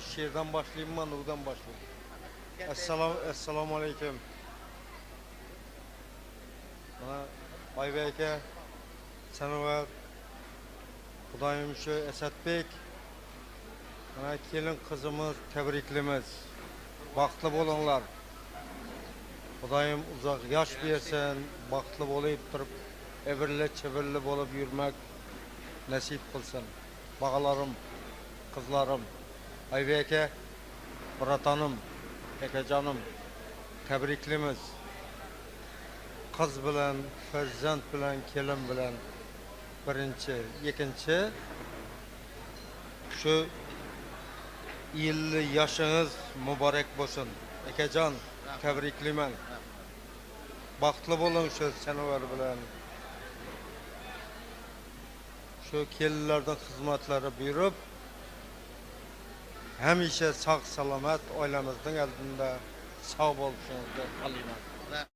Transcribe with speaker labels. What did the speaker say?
Speaker 1: şiirden başlayayım mı, nudan başlayayım? Esselamu aleyküm. Bana Aybek aka, Sanovar, Xudayım şu Esadbek, bana kelin kızımız tebriklimiz. Baxtlı bolunlar. Xudayım uzaq yaş bersin, baxtlı bolayıp durup, evirli çevirli bolup yürmek nasip kılsın. Bağlarım, kızlarım, Aybek aka, Bratanım, Ekecanım, tebriklimiz. Kız bilen, farzand bilen, kelin bilen birinchi, ikinchi şu 50 yaşınız mübarek bolsun. Ekecan, tebriklimen. Baxtlı bolun şu Sanovar bilen. Şu kellerden hizmetleri buyurup, hemişe sağ salamet ailemizin eldinde sağ oluşunuzu kalayım.